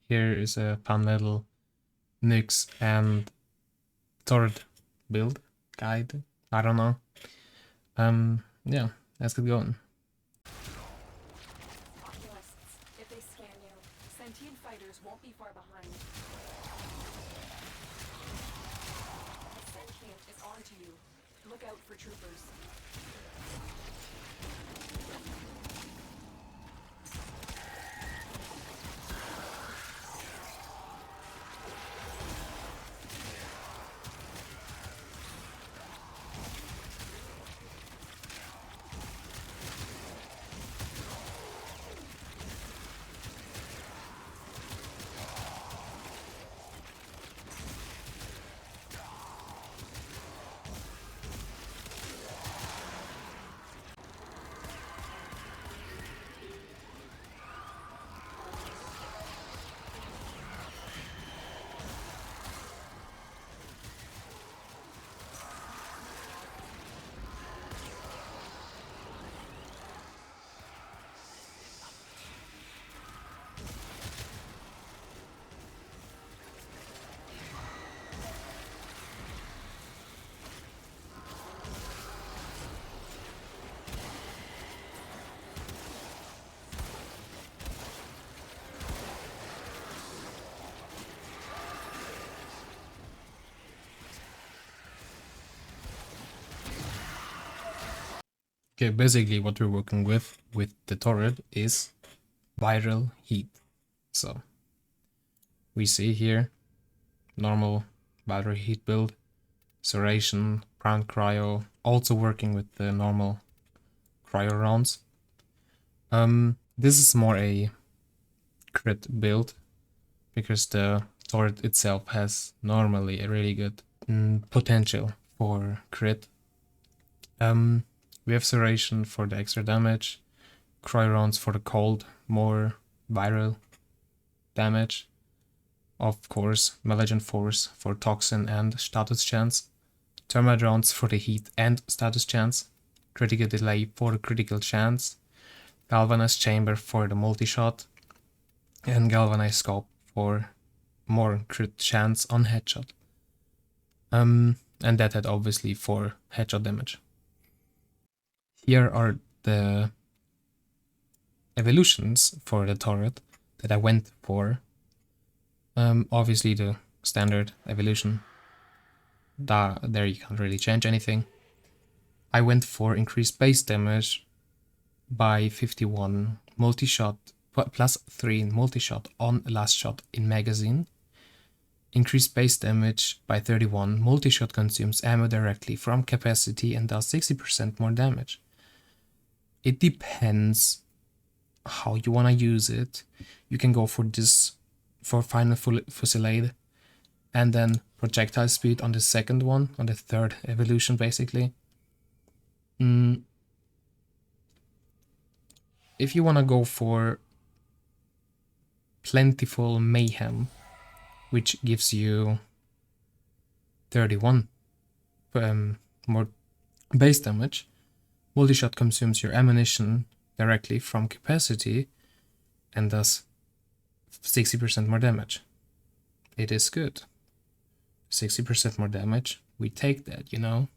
Here is a Panmetal, Nyx, and Torid build guide. I don't know. Yeah, let's get going. If they scan you, sentient fighters won't be far behind. Sentient is on to you. Look out for troopers. Okay, basically what we're working with the Torid is viral heat. So we see here normal viral heat build, Serration, Prime Cryo, also working with the normal cryo rounds. This is more a crit build because the Torid itself has normally a really good potential for crit. We have Serration for the extra damage, cryo rounds for the cold, more viral damage. Of course, Malignant Force for toxin and status chance, Thermite rounds for the heat and status chance, critical delay for the critical chance, Galvanized Chamber for the multi-shot, and Galvanized Scope for more crit chance on headshot. And that had obviously for headshot damage. Here are the evolutions for the Torid that I went for. Obviously the standard evolution. There you can't really change anything. I went for increased base damage by 51, multi-shot plus 3 multi-shot on last shot in magazine. Increased base damage by 31, multi-shot consumes ammo directly from capacity and does 60% more damage. It depends how you want to use it. You can go for this for final fusillade and then projectile speed on the second one, on the third evolution basically. If you want to go for plentiful mayhem, which gives you 31 more base damage, multi-shot consumes your ammunition directly from capacity and does 60% more damage. It is good. 60% more damage, we take that, you know.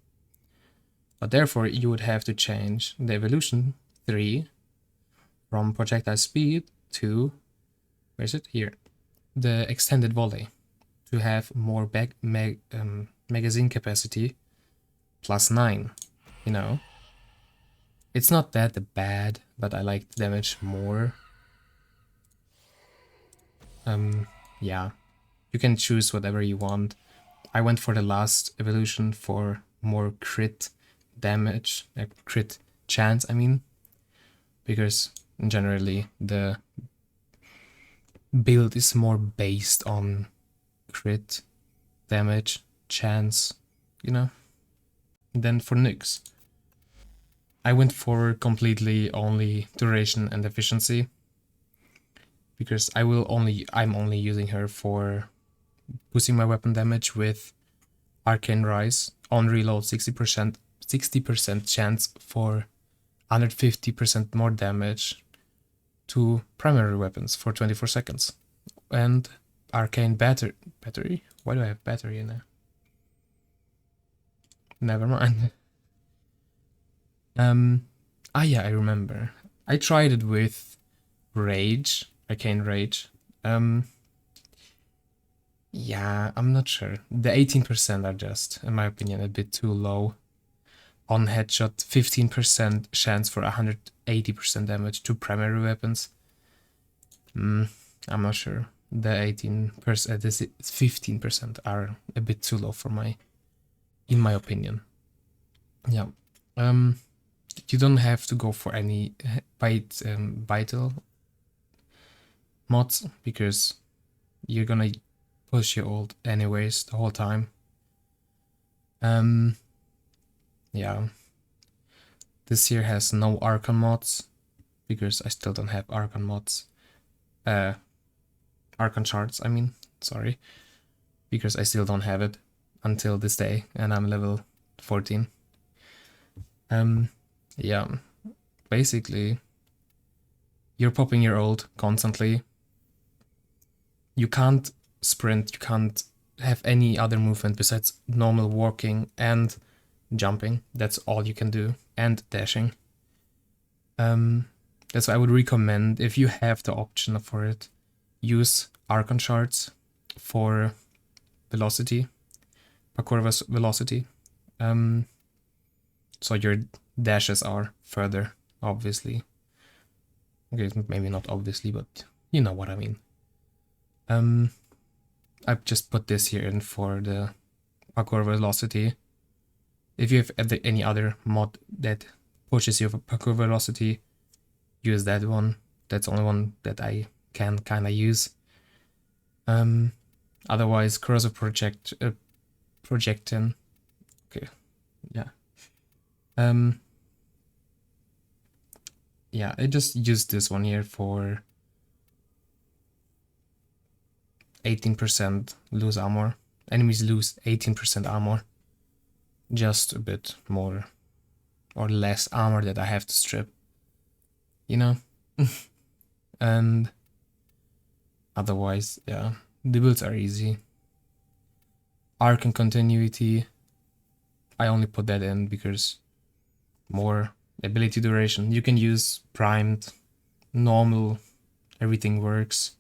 But therefore you would have to change the evolution 3 from projectile speed to, where is it? Here. The extended volley to have more magazine capacity plus 9, you know. It's not that bad, but I like the damage more. Yeah, you can choose whatever you want. I went for the last evolution for more crit damage, crit chance, I mean, because generally the build is more based on crit damage, chance, you know. And then for Nyx, I went for completely only duration and efficiency, because I'm only using her for boosting my weapon damage with Arcane Rise on reload, 60% chance for 150% more damage to primary weapons for 24 seconds. and arcane battery. Why do I have battery in there? Never mind. Yeah, I remember. I tried it with rage, arcane rage. Yeah, I'm not sure. The 18% are just, in my opinion, a bit too low. On headshot, 15% chance for 180% damage to primary weapons. I'm not sure. The 18%, this 15% are a bit too low for in my opinion. Yeah. You don't have to go for any vital mods because you're gonna push your ult anyways the whole time. Yeah. This here has no Archon mods because I still don't have Archon mods. Archon charts, I mean, sorry. Because I still don't have it until this day and I'm level 14. Yeah. Basically, you're popping your ult constantly. You can't sprint, you can't have any other movement besides normal walking and jumping. That's all you can do, and dashing. That's why I would recommend, if you have the option for it, use Archon shards for velocity, parkour velocity. So your dashes are further, obviously. Okay, maybe not obviously, but you know what I mean. I've just put this here in for the parkour velocity. If you have any other mod that pushes your parkour velocity, use that one. That's the only one that I can kind of use. Otherwise, corrosive projectin. Okay, yeah. Yeah, I just used this one here for 18% lose armor. Enemies lose 18% armor. Just a bit more or less armor that I have to strip. You know? And otherwise, yeah, the builds are easy. Arc and continuity, I only put that in because more ability duration. You can use primed, normal, everything works.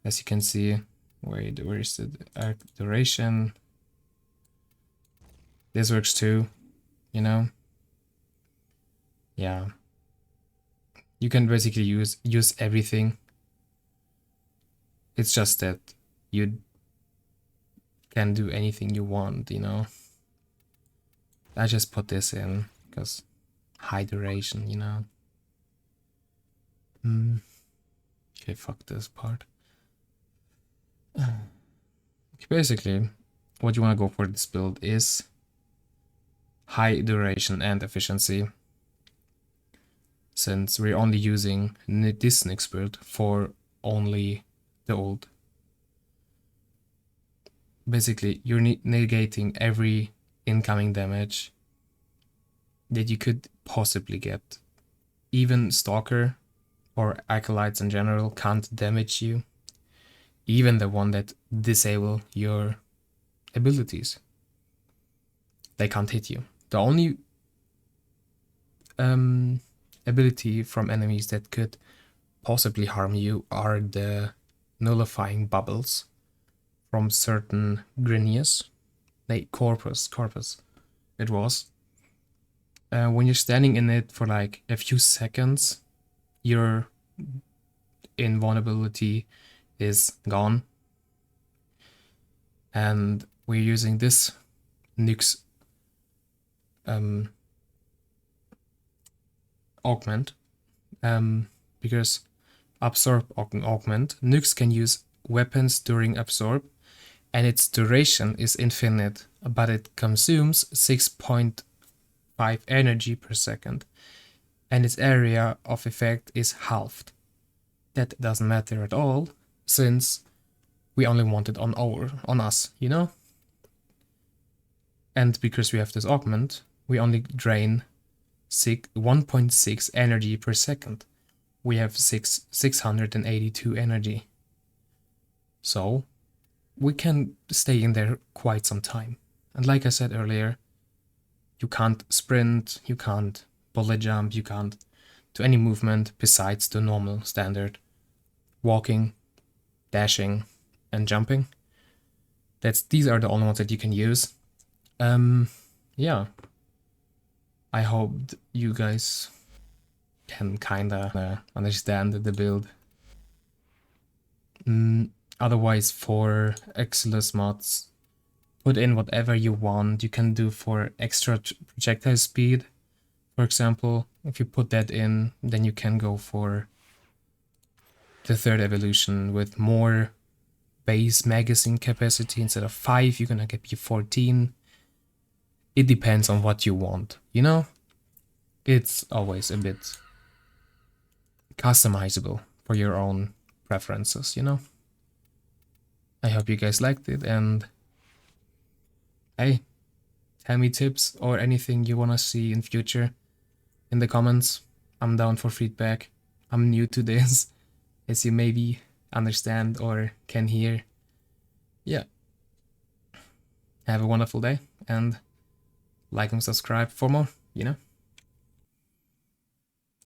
As you can see, wait, where is the arc duration? This works too, you know? Yeah. You can basically use everything. It's just that you can do anything you want, you know? I just put this in because high duration, you know? Okay, fuck this part. Basically, what you want to go for this build is high duration and efficiency, since we're only using this Nyx build for only the ult. Basically, you're negating every incoming damage that you could possibly get. Even Stalker or Acolytes in general can't damage you. Even the one that disable your abilities, they can't hit you. The only ability from enemies that could possibly harm you are the nullifying bubbles from certain Grinius. Corpus, it was. When you're standing in it for like a few seconds, your invulnerability is gone. And we're using this Nyx augment because absorb augment, Nyx can use weapons during absorb, and its duration is infinite, but it consumes 6.5 energy per second, and its area of effect is halved. That doesn't matter at all, since we only want it on us, you know? And because we have this augment, we only drain 1.6 energy per second. We have 682 energy. So we can stay in there quite some time. And like I said earlier, you can't sprint, you can't bullet jump, you can't do any movement besides the normal standard walking, dashing, and jumping. These are the only ones that you can use. Yeah. I hope you guys can kinda understand the build. Otherwise, for Exilus mods, put in whatever you want. You can do for extra projectile speed, for example. If you put that in, then you can go for the third evolution with more base magazine capacity. Instead of 5, you're gonna get 14. It depends on what you want, you know? It's always a bit customizable for your own preferences, you know? I hope you guys liked it, and hey, tell me tips or anything you wanna see in future in the comments. I'm down for feedback. I'm new to this, as you maybe understand or can hear. Yeah. Have a wonderful day, and like and subscribe for more, you know?